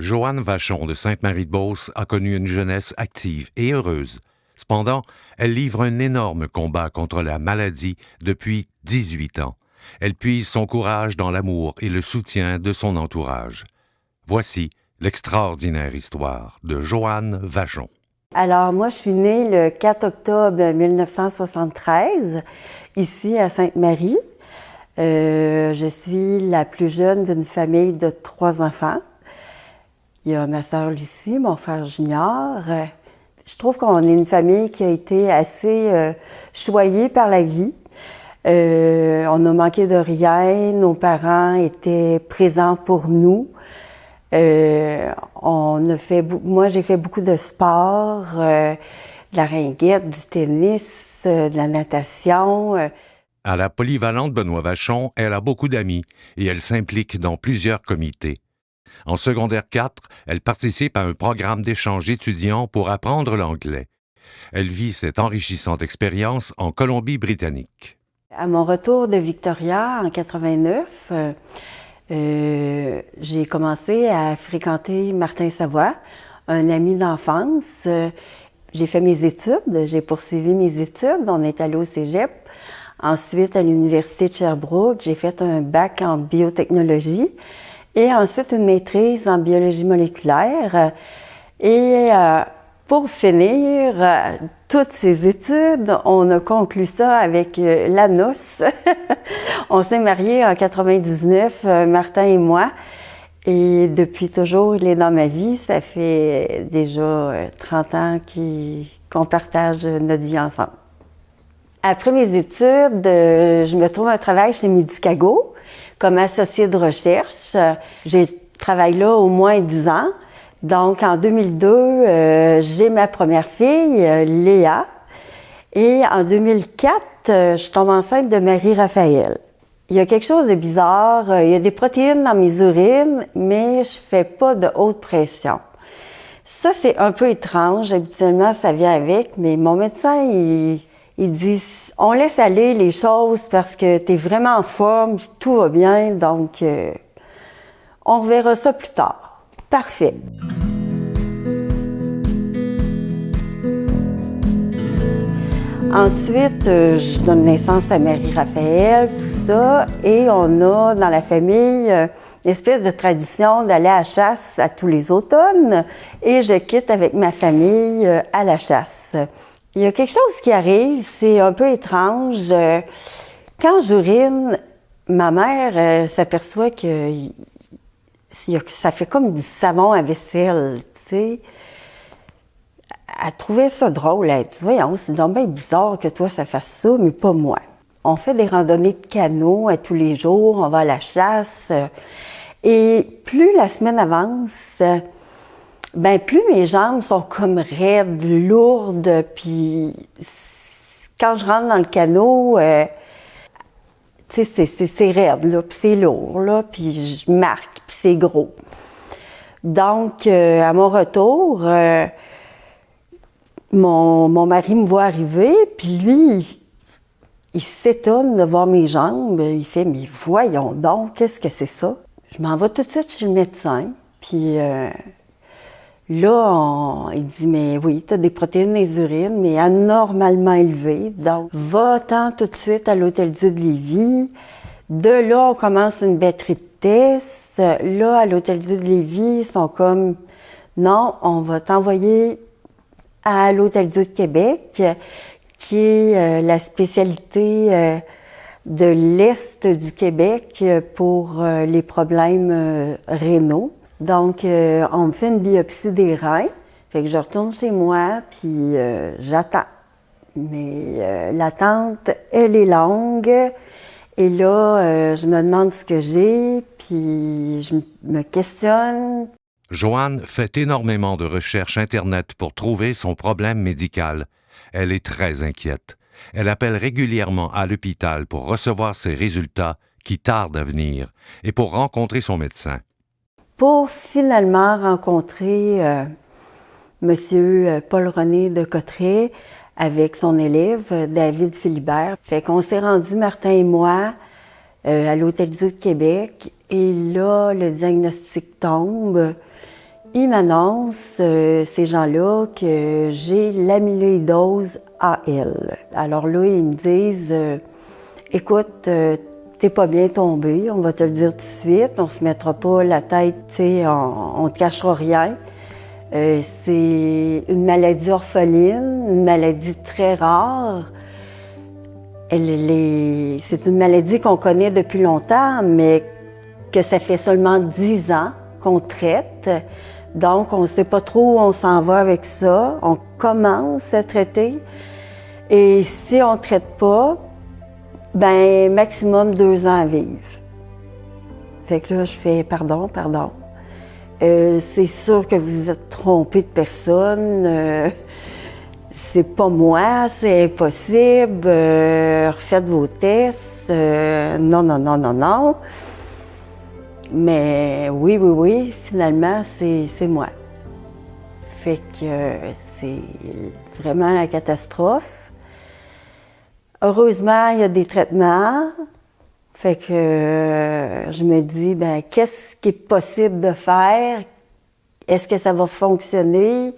Joanne Vachon de Sainte-Marie-de-Beauce a connu une jeunesse active et heureuse. Cependant, elle livre un énorme combat contre la maladie depuis 18 ans. Elle puise son courage dans l'amour et le soutien de son entourage. Voici l'extraordinaire histoire de Joanne Vachon. Alors, moi, je suis née le 4 octobre 1973, ici à Sainte-Marie. Je suis la plus jeune d'une famille de 3 enfants. Il y a ma sœur Lucie, mon frère Junior. Je trouve qu'on est une famille qui a été assez choyée par la vie. On n'a manqué de rien. Nos parents étaient présents pour nous. Moi, j'ai fait beaucoup de sport, de la ringuette, du tennis, de la natation. À la polyvalente Benoît Vachon, elle a beaucoup d'amis et elle s'implique dans plusieurs comités. En secondaire 4, elle participe à un programme d'échange étudiants pour apprendre l'anglais. Elle vit cette enrichissante expérience en Colombie-Britannique. À mon retour de Victoria en 89, j'ai commencé à fréquenter Martin Savoie, un ami d'enfance. J'ai fait mes études, j'ai poursuivi mes études. On est allé au cégep. Ensuite, à l'Université de Sherbrooke, j'ai fait un bac en biotechnologie et ensuite une maîtrise en biologie moléculaire. Et pour finir toutes ces études, on a conclu ça avec la noce. On s'est mariés en 99, Martin et moi. Et depuis toujours, il est dans ma vie. Ça fait déjà 30 ans qu'on partage notre vie ensemble. Après mes études, je me trouve un travail chez Medicago comme associée de recherche. J'ai travaillé là au moins 10 ans. Donc, en 2002, j'ai ma première fille, Léa. Et en 2004, je tombe enceinte de Marie-Raphaël. Il y a quelque chose de bizarre. Il y a des protéines dans mes urines, mais je fais pas de haute pression. Ça, c'est un peu étrange. Habituellement, ça vient avec, mais mon médecin, il dit, on laisse aller les choses parce que tu es vraiment en forme, tout va bien, donc on verra ça plus tard. Parfait. Ensuite, je donne naissance à Marie-Raphaël, tout ça, et on a dans la famille une espèce de tradition d'aller à la chasse à tous les automnes, et je quitte avec ma famille à la chasse. Il y a quelque chose qui arrive, c'est un peu étrange. Quand j'urine, ma mère s'aperçoit que ça fait comme du savon à vaisselle, tu sais. Elle trouvait ça drôle. Elle dit, voyons, c'est donc bien bizarre que toi, ça fasse ça, mais pas moi. On fait des randonnées de canot à tous les jours, on va à la chasse. Et plus la semaine avance, plus mes jambes sont comme raides, lourdes, puis quand je rentre dans le canot, tu sais, c'est raide, là, puis c'est lourd, là, puis je marque, puis c'est gros. Donc, à mon retour, mon mari me voit arriver, puis lui, il s'étonne de voir mes jambes. Il fait, mais voyons donc, qu'est-ce que c'est ça? Je m'en vais tout de suite chez le médecin, puis là, il dit, mais oui, tu as des protéines dans les urines, mais anormalement élevées. Donc, va-t'en tout de suite à l'Hôtel-Dieu de Lévis. De là, on commence une batterie de tests. Là, à l'Hôtel-Dieu de Lévis, ils sont comme, non, on va t'envoyer à l'Hôtel-Dieu de Québec, qui est la spécialité de l'Est du Québec pour les problèmes rénaux. Donc, on me fait une biopsie des reins. Fait que je retourne chez moi, puis j'attends. Mais l'attente, elle est longue. Et là, je me demande ce que j'ai, puis je me questionne. Joanne fait énormément de recherches Internet pour trouver son problème médical. Elle est très inquiète. Elle appelle régulièrement à l'hôpital pour recevoir ses résultats qui tardent à venir et pour rencontrer son médecin. Pour finalement rencontrer Monsieur Paul-René de Cotteret avec son élève David Philibert. Fait qu'on s'est rendu, Martin et moi, à l'Hôtel-Dieu de Québec. Et là, le diagnostic tombe. Ils m'annoncent, ces gens-là, que j'ai l'amyloïdose AL. Alors là, ils me disent, écoute, t'es pas bien tombé, on va te le dire tout de suite, on se mettra pas la tête, tu sais, on te cachera rien. C'est une maladie orpheline, une maladie très rare. C'est une maladie qu'on connaît depuis longtemps, mais que ça fait seulement 10 ans qu'on traite. Donc, on ne sait pas trop où on s'en va avec ça. On commence à traiter. Et si on ne traite pas, ben maximum 2 ans à vivre. Fait que là, je fais pardon. C'est sûr que vous êtes trompé de personne. C'est pas moi, c'est impossible. Refaites vos tests. Non. Mais oui, finalement, c'est moi. Fait que c'est vraiment la catastrophe. Heureusement, il y a des traitements. Fait que je me dis, ben qu'est-ce qui est possible de faire? Est-ce que ça va fonctionner?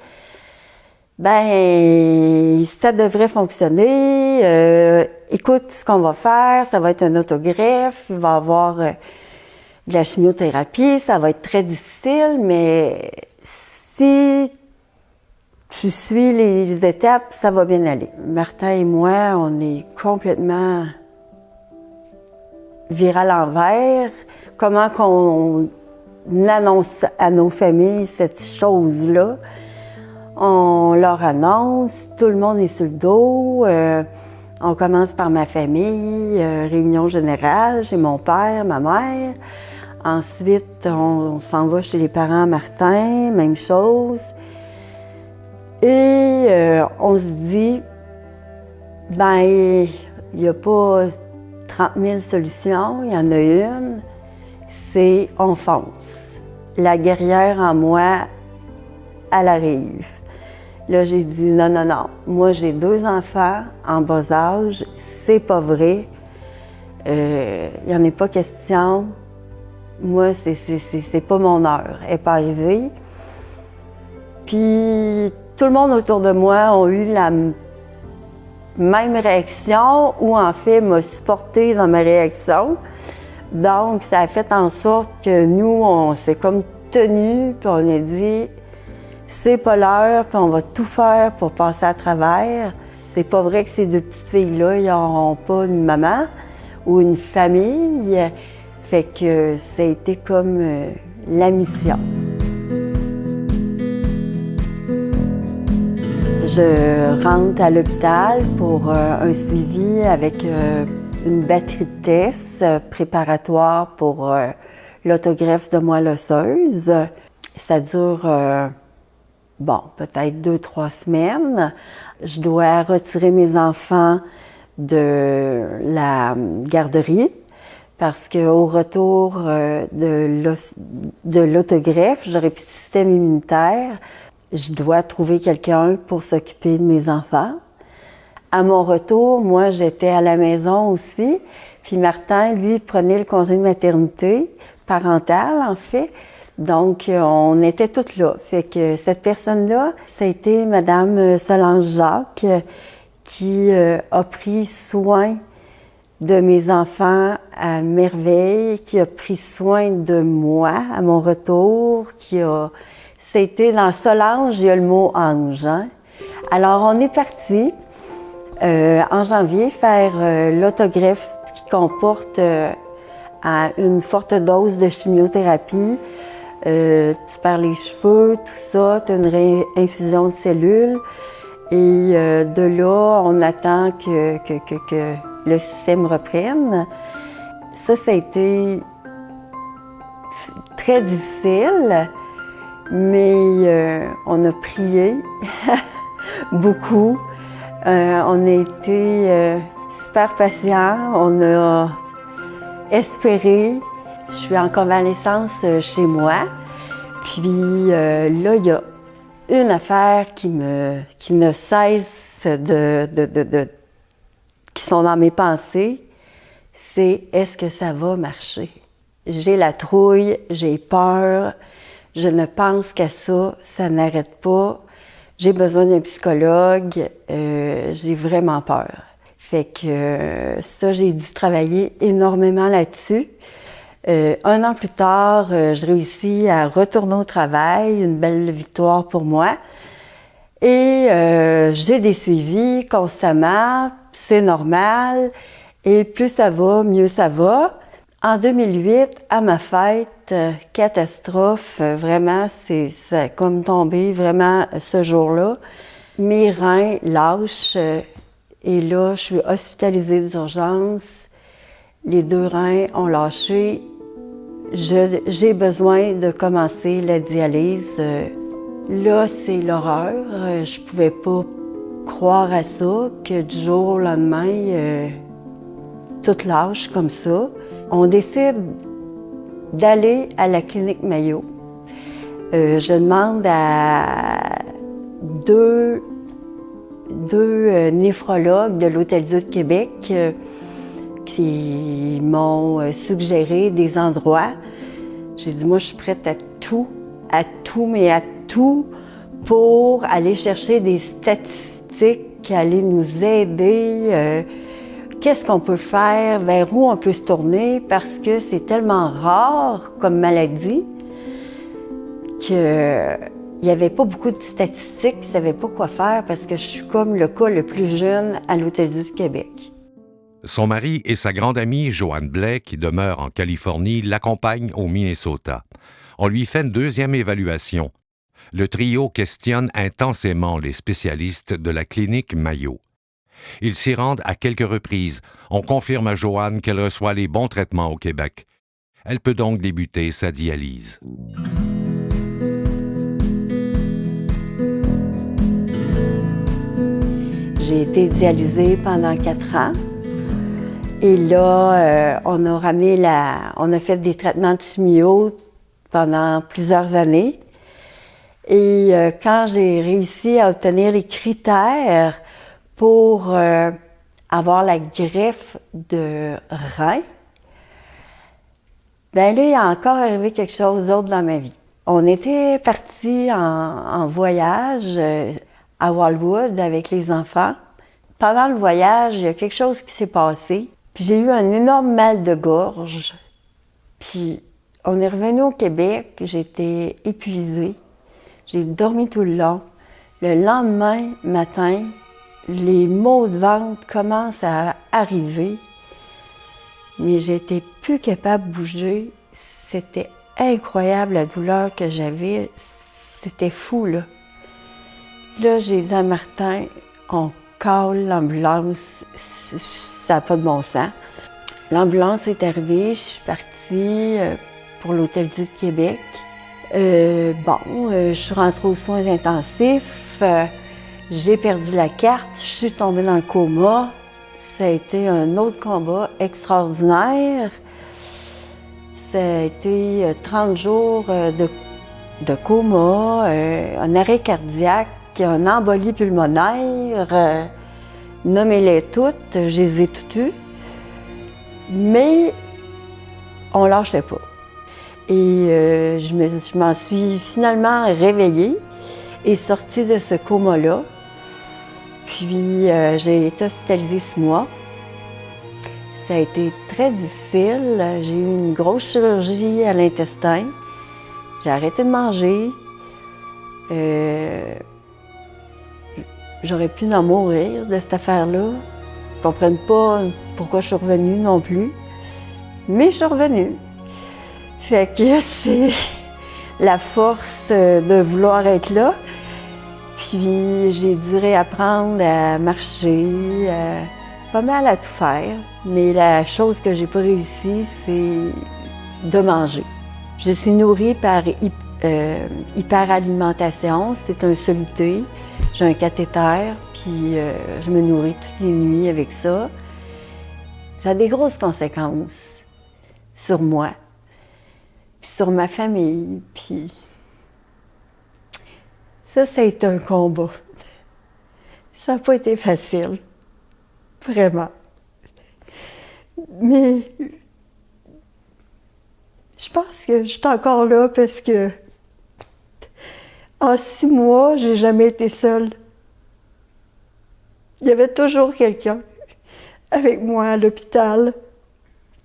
Ben, ça devrait fonctionner. Écoute, ce qu'on va faire, ça va être un autogreffe, il va y avoir de la chimiothérapie, ça va être très difficile, mais si tu suis les étapes, ça va bien aller. Martin et moi, on est complètement viré à l'envers. Comment qu'on annonce à nos familles cette chose-là? On leur annonce, tout le monde est sur le dos. On commence par ma famille, réunion générale, chez mon père, ma mère. Ensuite, on s'en va chez les parents Martin, même chose. Et on se dit, ben, il n'y a pas 30 000 solutions, il y en a une, c'est on fonce. La guerrière en moi, elle arrive. Là, j'ai dit non. Moi, j'ai 2 enfants en bas âge, c'est pas vrai. Il n'y en a pas question. Moi, c'est pas mon heure. Elle n'est pas arrivée. Puis, tout le monde autour de moi a eu la même réaction, ou en fait, m'a supporté dans ma réaction. Donc, ça a fait en sorte que nous, on s'est comme tenus, puis on a dit, c'est pas l'heure, puis on va tout faire pour passer à travers. C'est pas vrai que ces 2 petites filles-là, ils n'auront pas une maman ou une famille. Fait que ça a été comme la mission. Je rentre à l'hôpital pour un suivi avec une batterie de tests préparatoires pour l'autogreffe de moelle osseuse. Ça dure, peut-être 2-3 semaines. Je dois retirer mes enfants de la garderie parce qu'au retour de l'autogreffe, j'aurai plus de système immunitaire. Je dois trouver quelqu'un pour s'occuper de mes enfants. À mon retour, moi, j'étais à la maison aussi. Puis Martin, lui, prenait le congé de maternité, parental, en fait. Donc, on était toutes là. Fait que cette personne-là, ça a été Madame Solange Jacques, qui a pris soin de mes enfants à merveille, qui a pris soin de moi à mon retour, C'était dans Solange, il y a le mot ange. Hein? Alors, on est parti en janvier faire l'autogreffe qui comporte une forte dose de chimiothérapie. Tu perds les cheveux, tout ça, tu as une réinfusion de cellules. Et de là, on attend que le système reprenne. Ça a été très difficile. Mais on a prié beaucoup. On a été super patients. On a espéré. Je suis en convalescence chez moi. Puis là, il y a une affaire qui ne cesse qui sont dans mes pensées. C'est est-ce que ça va marcher? J'ai la trouille, j'ai peur. Je ne pense qu'à ça, ça n'arrête pas. J'ai besoin d'un psychologue, j'ai vraiment peur. Fait que ça, j'ai dû travailler énormément là-dessus. 1 an plus tard, je réussis à retourner au travail, une belle victoire pour moi. Et j'ai des suivis constamment, c'est normal. Et plus ça va, mieux ça va. En 2008, à ma fête, catastrophe, vraiment, ça a comme tombé vraiment ce jour-là. Mes reins lâchent et là, je suis hospitalisée d'urgence. Les 2 reins ont lâché. J'ai besoin de commencer la dialyse. Là, c'est l'horreur. Je pouvais pas croire à ça, que du jour au lendemain, tout lâche comme ça. On décide d'aller à la clinique Mayo. Je demande à deux néphrologues de l'Hôtel-Dieu de Québec qui m'ont suggéré des endroits. J'ai dit, moi, je suis prête à tout, mais à tout pour aller chercher des statistiques, aller nous aider. Qu'est-ce qu'on peut faire, vers où on peut se tourner, parce que c'est tellement rare comme maladie qu'il n'y avait pas beaucoup de statistiques, je ne savais pas quoi faire parce que je suis comme le cas le plus jeune à l'Hôtel-Dieu du Québec. Son mari et sa grande amie Joanne Blais, qui demeure en Californie, l'accompagnent au Minnesota. On lui fait une 2e évaluation. Le trio questionne intensément les spécialistes de la clinique Mayo. Ils s'y rendent à quelques reprises. On confirme à Joanne qu'elle reçoit les bons traitements au Québec. Elle peut donc débuter sa dialyse. J'ai été dialysée pendant 4 ans. Et là, on a fait des traitements de chimio pendant plusieurs années. Et quand j'ai réussi à obtenir les critères pour avoir la greffe de rein, ben là, il y a encore arrivé quelque chose d'autre dans ma vie. On était partis en voyage à Wildwood avec les enfants. Pendant le voyage, il y a quelque chose qui s'est passé. Puis j'ai eu un énorme mal de gorge. Puis on est revenu au Québec, j'étais épuisée. J'ai dormi tout le long. Le lendemain matin, les maux de ventre commencent à arriver. Mais j'étais plus capable de bouger. C'était incroyable la douleur que j'avais. C'était fou, là. Là, j'ai dit à Martin, on call l'ambulance. Ça n'a pas de bon sens. L'ambulance est arrivée, je suis partie pour l'Hôtel-Dieu de Québec. Je suis rentrée aux soins intensifs, j'ai perdu la carte, je suis tombée dans le coma. Ça a été un autre combat extraordinaire. Ça a été 30 jours de coma, un arrêt cardiaque, une embolie pulmonaire. Nommez-les toutes, je les ai toutes eues, mais on lâchait pas. Et je m'en suis finalement réveillée et sortie de ce coma-là. Puis j'ai été hospitalisée 6 mois. Ça a été très difficile. J'ai eu une grosse chirurgie à l'intestin. J'ai arrêté de manger. J'aurais pu en mourir de cette affaire-là. Ils ne comprennent pas pourquoi je suis revenue non plus. Mais je suis revenue. Fait que c'est la force de vouloir être là. Puis j'ai dû réapprendre à marcher, pas mal à tout faire. Mais la chose que j'ai pas réussi, c'est de manger. Je suis nourrie par hyperalimentation, c'est un soluté. J'ai un cathéter, puis je me nourris toutes les nuits avec ça. Ça a des grosses conséquences sur moi, puis sur ma famille, puis ça a été un combat. Ça n'a pas été facile, vraiment. Mais je pense que je suis encore là parce que En 6 mois, j'ai jamais été seule. Il y avait toujours quelqu'un avec moi à l'hôpital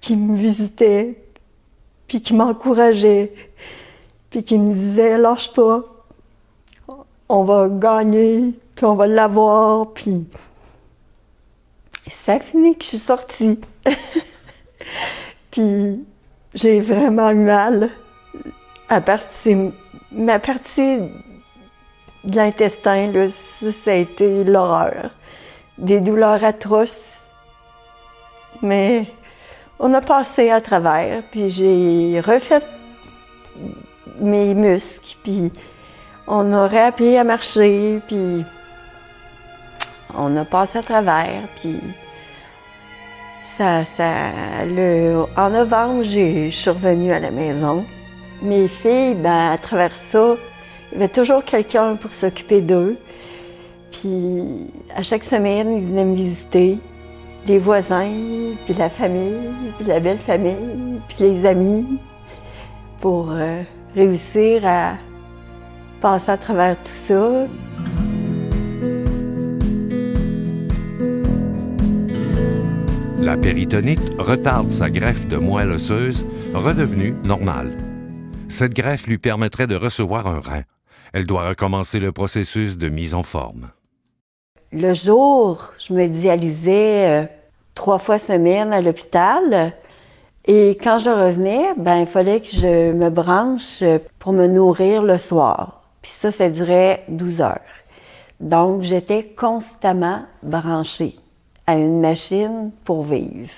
qui me visitait, puis qui m'encourageait, puis qui me disait « Lâche pas, on va gagner, puis on va l'avoir », puis ça a fini que je suis sortie. Puis j'ai vraiment eu mal. Ma partie de l'intestin, là, ça a été l'horreur. Des douleurs atroces. Mais on a passé à travers, puis j'ai refait mes muscles, puis on a réappris à marcher, puis on a passé à travers, puis en novembre, je suis revenue à la maison. Mes filles, ben, à travers ça, il y avait toujours quelqu'un pour s'occuper d'eux. Puis à chaque semaine, ils venaient me visiter. Les voisins, puis la famille, puis la belle famille, puis les amis, pour réussir à passer à travers tout ça. La péritonite retarde sa greffe de moelle osseuse, redevenue normale. Cette greffe lui permettrait de recevoir un rein. Elle doit recommencer le processus de mise en forme. Le jour, je me dialysais 3 fois semaine à l'hôpital. Et quand je revenais, ben, il fallait que je me branche pour me nourrir le soir. Puis ça durait 12 heures. Donc, j'étais constamment branchée à une machine pour vivre.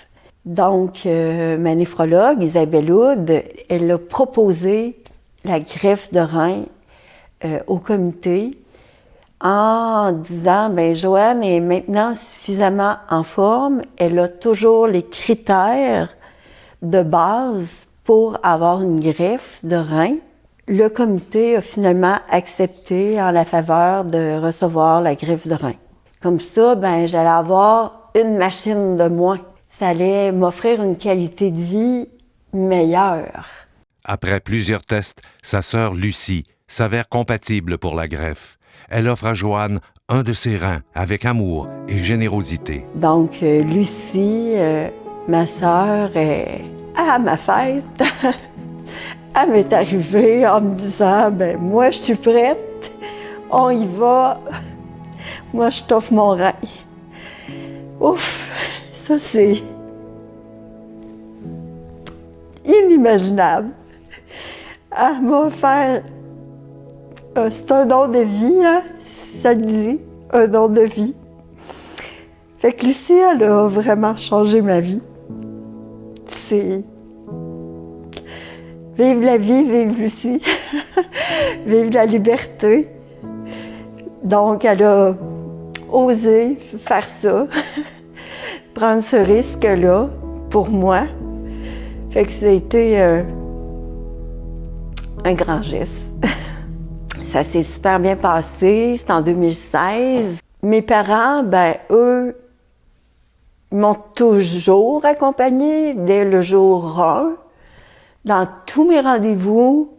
Donc, ma néphrologue, Isabelle Houd, elle a proposé la greffe de rein au comité en disant, ben Joanne est maintenant suffisamment en forme, elle a toujours les critères de base pour avoir une greffe de rein. Le comité a finalement accepté en la faveur de recevoir la greffe de rein. Comme ça, ben j'allais avoir une machine de moins. Ça allait m'offrir une qualité de vie meilleure. Après plusieurs tests, sa sœur Lucie s'avère compatible pour la greffe. Elle offre à Joanne un de ses reins avec amour et générosité. Donc, Lucie, ma sœur, à ma fête, elle m'est arrivée en me disant « ben moi, je suis prête, on y va, moi, je t'offre mon rein. » Ouf, ça, c'est inimaginable. Elle m'a offert, c'est un don de vie, hein, ça le dit, un don de vie. Fait que Lucie, elle a vraiment changé ma vie. C'est vive la vie, vive Lucie, vive la liberté. Donc, elle a osé faire ça, prendre ce risque-là pour moi. Fait que ça a été un grand geste. Ça s'est super bien passé, c'était en 2016. Mes parents, ben eux, m'ont toujours accompagnée dès le jour 1. Dans tous mes rendez-vous,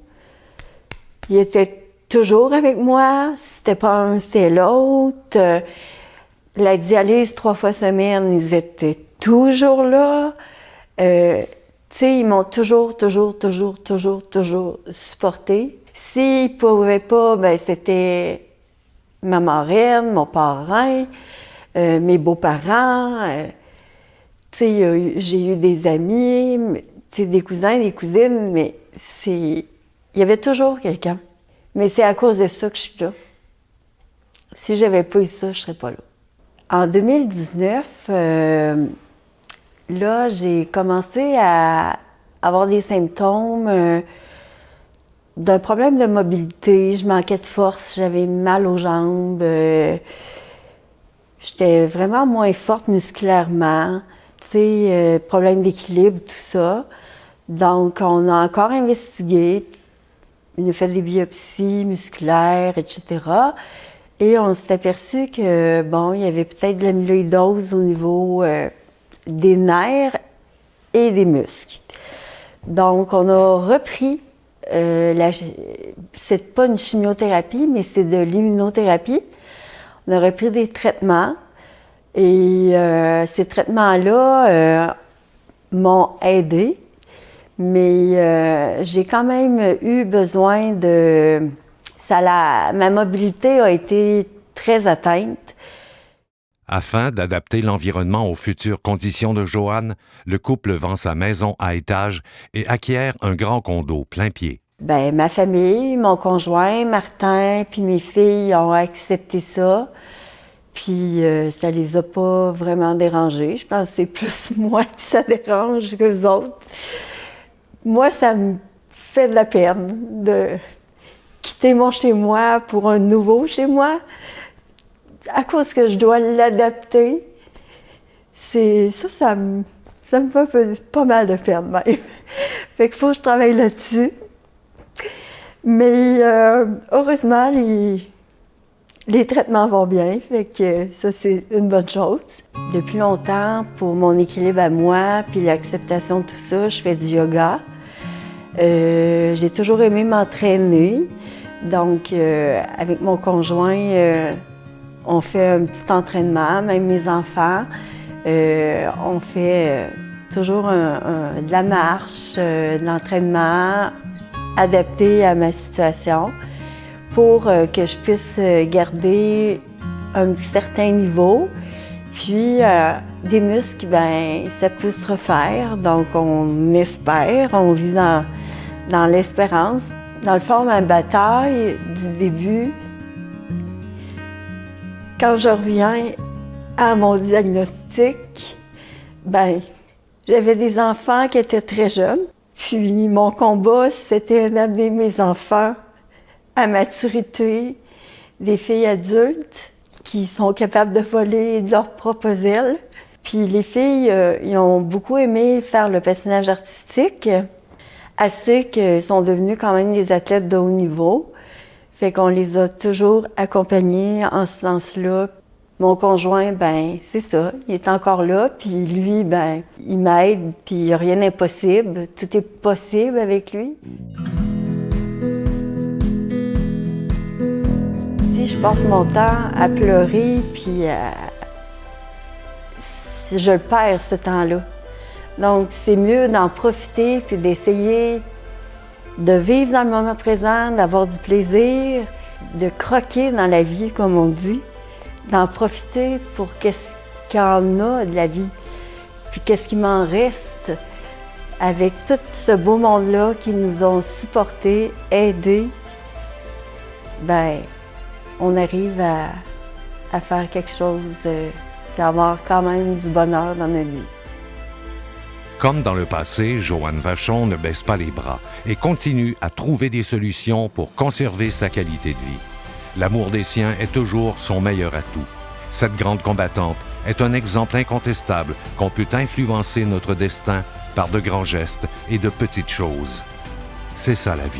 ils étaient toujours avec moi. C'était pas un, c'était l'autre. La dialyse 3 fois semaine, ils étaient toujours là. Tu sais, ils m'ont toujours supporté. S'ils pouvaient pas, ben c'était ma marraine, mon parrain, mes beaux-parents. Tu sais, j'ai eu des amis, tu sais, des cousins, des cousines, mais il y avait toujours quelqu'un. Mais c'est à cause de ça que je suis là. Si j'avais pas eu ça, je serais pas là. En 2019, là, j'ai commencé à avoir des symptômes d'un problème de mobilité. Je manquais de force, j'avais mal aux jambes. J'étais vraiment moins forte musculairement. Tu sais, problème d'équilibre, tout ça. Donc, on a encore investigué. On a fait des biopsies musculaires, etc. Et on s'est aperçu que, bon, il y avait peut-être de l'amyloïdose au niveau des nerfs et des muscles. Donc, on a repris C'est pas une chimiothérapie, mais c'est de l'immunothérapie. On aurait pris des traitements et ces traitements-là m'ont aidé, mais j'ai quand même eu besoin de... Ma mobilité a été très atteinte. Afin d'adapter l'environnement aux futures conditions de Joanne, le couple vend sa maison à étage et acquiert un grand condo plein pied. Ben, ma famille, mon conjoint, Martin, puis mes filles ont accepté ça. Puis ça les a pas vraiment dérangés. Je pense que c'est plus moi que ça dérange qu'eux autres. Moi, ça me fait de la peine de quitter mon chez-moi pour un nouveau chez-moi. À cause que je dois l'adapter, ça me fait pas mal de peine même. Fait qu'il faut que je travaille là-dessus. Mais heureusement, les traitements vont bien, fait que ça, c'est une bonne chose. Depuis longtemps, pour mon équilibre à moi, puis l'acceptation de tout ça, je fais du yoga. J'ai toujours aimé m'entraîner. Donc, avec mon conjoint, on fait un petit entraînement, même mes enfants. On fait toujours de la marche, de l'entraînement adapté à ma situation pour que je puisse garder un certain niveau. Puis, des muscles, ben, ça peut se refaire. Donc, on espère, on vit dans l'espérance. Dans le fond, ma bataille du début, quand je reviens à mon diagnostic, ben, j'avais des enfants qui étaient très jeunes. Puis mon combat, c'était d'amener mes enfants à maturité, des filles adultes qui sont capables de voler de leurs propres ailes. Puis les filles, ils ont beaucoup aimé faire le patinage artistique, assez qu'ils sont devenus quand même des athlètes de haut niveau. Fait qu'on les a toujours accompagnés en ce sens-là. Mon conjoint, ben c'est ça, il est encore là, puis lui, ben il m'aide, puis il n'y a rien d'impossible. Tout est possible avec lui. Si je passe mon temps à pleurer, puis si je le perds ce temps-là. Donc c'est mieux d'en profiter, puis d'essayer de vivre dans le moment présent, d'avoir du plaisir, de croquer dans la vie, comme on dit, d'en profiter pour qu'est-ce qu'il y en a de la vie, puis qu'est-ce qui m'en reste avec tout ce beau monde-là qui nous ont supportés, aidés. Ben, on arrive à faire quelque chose, d'avoir quand même du bonheur dans notre vie. Comme dans le passé, Joanne Vachon ne baisse pas les bras et continue à trouver des solutions pour conserver sa qualité de vie. L'amour des siens est toujours son meilleur atout. Cette grande combattante est un exemple incontestable qu'on peut influencer notre destin par de grands gestes et de petites choses. C'est ça la vie.